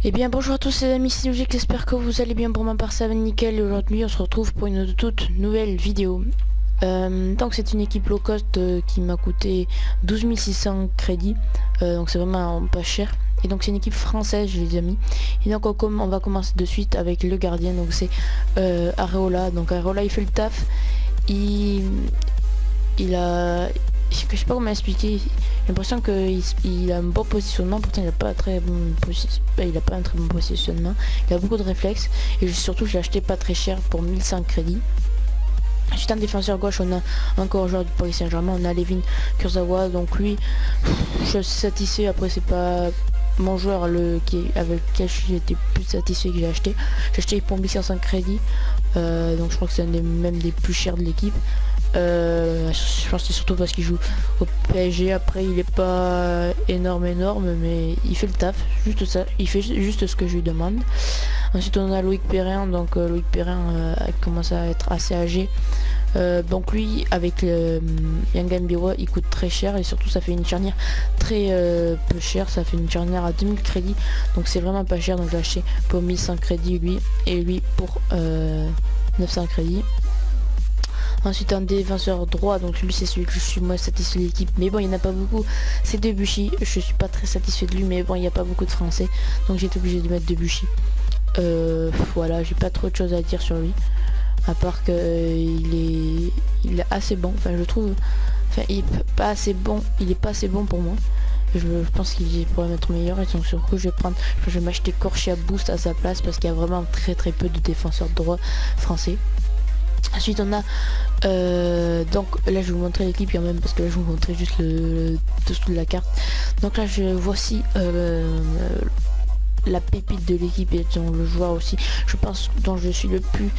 Eh bien bonjour à tous les amis, c'est Logic, j'espère que vous allez bien. Pour ma part ça va nickel et aujourd'hui on se retrouve pour une toute nouvelle vidéo. Donc c'est une équipe low cost qui m'a coûté 12 600 crédits, donc c'est vraiment pas cher. Et donc c'est une équipe française les amis. Et donc on va commencer de suite avec le gardien, donc c'est Areola. Donc Areola il fait le taf, il a... Je sais pas comment expliquer. J'ai l'impression qu'il a un bon positionnement, pourtant il a pas un très bon positionnement. Il a beaucoup de réflexes et surtout je l'ai acheté pas très cher pour 1100 crédits. Ensuite en défenseur gauche on a encore un joueur du Paris Saint-Germain, on a Levin Kurzawa, donc lui je suis satisfait. Après c'est pas mon joueur avec lequel j'étais plus satisfait que j'ai acheté. J'ai acheté pour 1500 crédits, donc je crois que c'est même des plus chers de l'équipe. Je pense que c'est surtout parce qu'il joue au PSG. Après il est pas énorme mais il fait le taf, juste ça, il fait juste ce que je lui demande. Ensuite on a Loïc Perrin, donc Loïc Perrin commence à être assez âgé, donc lui avec Yanga Mbiwa il coûte très cher et surtout ça fait une charnière très peu cher, ça fait une charnière à 2000 crédits, donc c'est vraiment pas cher. Donc j'ai acheté pour 1100 crédits lui et lui pour 900 crédits. Ensuite un défenseur droit, donc lui c'est celui que je suis moins satisfait de l'équipe, mais bon il n'y en a pas beaucoup, c'est Debuchy. Je suis pas très satisfait de lui, mais bon il n'y a pas beaucoup de français, donc j'ai été obligé de mettre Debuchy. Voilà, j'ai pas trop de choses à dire sur lui, à part que il est assez bon, enfin je trouve, enfin il est pas assez bon pour moi. Je pense qu'il pourrait être meilleur, et donc sur coup je vais m'acheter Corchia Boost à sa place parce qu'il y a vraiment très peu de défenseurs droits français. Ensuite on a donc là je vais vous montrer l'équipe quand même, parce que là je vais vous montrer juste le dessous de la carte. Donc là voici la pépite de l'équipe et donc le joueur aussi je pense dont je suis le plus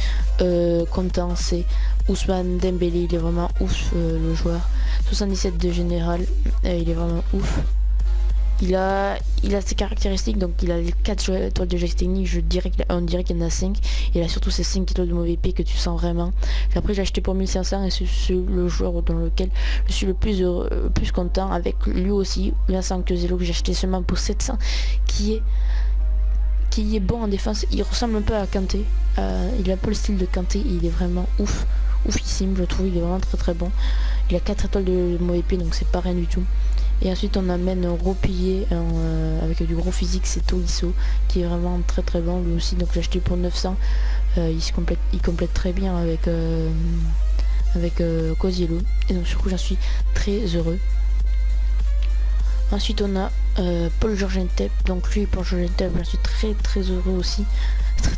content, c'est Ousmane Dembélé. Il est vraiment ouf, le joueur 77 de général, il est vraiment ouf. Il a ses caractéristiques, donc il a les 4 étoiles de geste technique, on dirait qu'il y en a 5. Il a surtout ces 5 étoiles de mauvais P que tu sens vraiment. Et après j'ai acheté pour 1500 et c'est le joueur dans lequel je suis le plus content, avec lui aussi, Vincent Kezelo, que j'ai acheté seulement pour 700, qui est bon en défense. Il ressemble un peu à Kanté, il a un peu le style de Kanté, il est vraiment oufissime, je trouve. Il est vraiment très bon. Il a 4 étoiles de mauvais P, donc c'est pas rien du tout. Et ensuite on amène Ropillé avec du gros physique, c'est Tolisso, qui est vraiment très bon lui aussi, donc j'ai acheté pour 900. Il complète très bien avec Kozziello, et donc sur coup j'en suis très heureux. Ensuite on a Paul Georges Ntep, donc lui Paul Georges Ntep j'en suis très heureux aussi,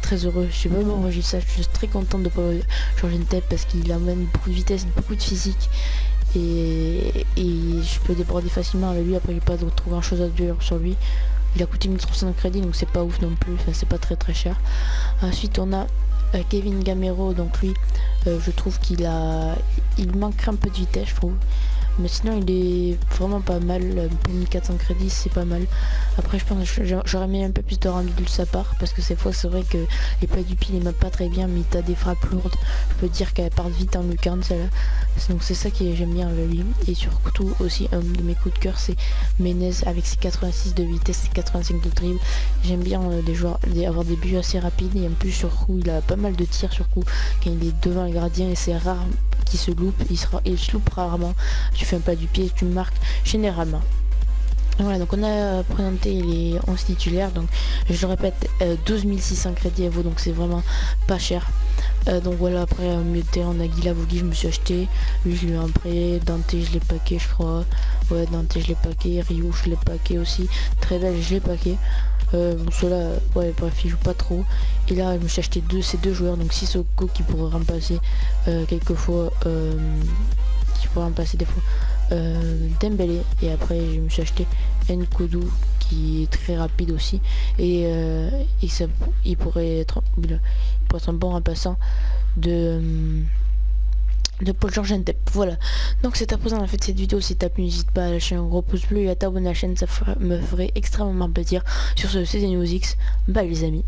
très heureux. Je sais pas pourquoi je dis ça, je suis très contente de Paul Georges Ntep parce qu'il amène beaucoup de vitesse, beaucoup de physique. Et je peux déborder facilement avec lui. Après j'ai pas trop grand chose à dire sur lui. Il a coûté 1300 crédits, donc c'est pas ouf non plus, enfin c'est pas très cher. Ensuite on a Kevin Gamero, donc lui je trouve qu'il manque un peu de vitesse, je trouve, mais sinon il est vraiment pas mal. Pour 1400 crédits c'est pas mal. Après je pense que j'aurais mis un peu plus de rendu de sa part, parce que ces fois c'est vrai que les plats du pied les mappent pas très bien, mais t'as des frappes lourdes, je peux dire qu'elle part vite en lucarne celle-là, donc c'est ça que j'aime bien avec lui. Et surtout aussi un de mes coups de cœur c'est Menez, avec ses 86 de vitesse et 85 de dribble. J'aime bien avoir des buts assez rapides, et en plus sur coup il a pas mal de tirs sur coup quand il est devant le gardien, et c'est rare qu'il se loupe, il se loupe rarement. Tu fais un pas du pied, tu marques généralement. Voilà, donc on a présenté les 11 titulaires, donc je le répète, 12 600 crédits à vous, donc c'est vraiment pas cher. Donc voilà, après au milieu de terrain on a Guilavogui, je me suis acheté, lui je l'ai eu en prêt, Dante je l'ai paqué je crois, ouais Dante je l'ai paqué, Rio je l'ai paqué aussi, très belle je l'ai paqué. Bon ceux-là, ouais bref ils jouent pas trop. Et là je me suis acheté ces deux joueurs, donc Sissoko qui pourrait remplacer quelquefois, qui pourrait remplacer des fois Dembélé, et après je me suis acheté Nkoudou qui est très rapide aussi, et il pourrait être un bon remplaçant de Paul Georges Ntep. Voilà, donc c'est à présent la fin de cette vidéo. Si t'as plu, n'hésite pas à lâcher un gros pouce bleu et à t'abonner à la chaîne, ça me ferait extrêmement plaisir. Sur ce, c'est News-X, bye les amis.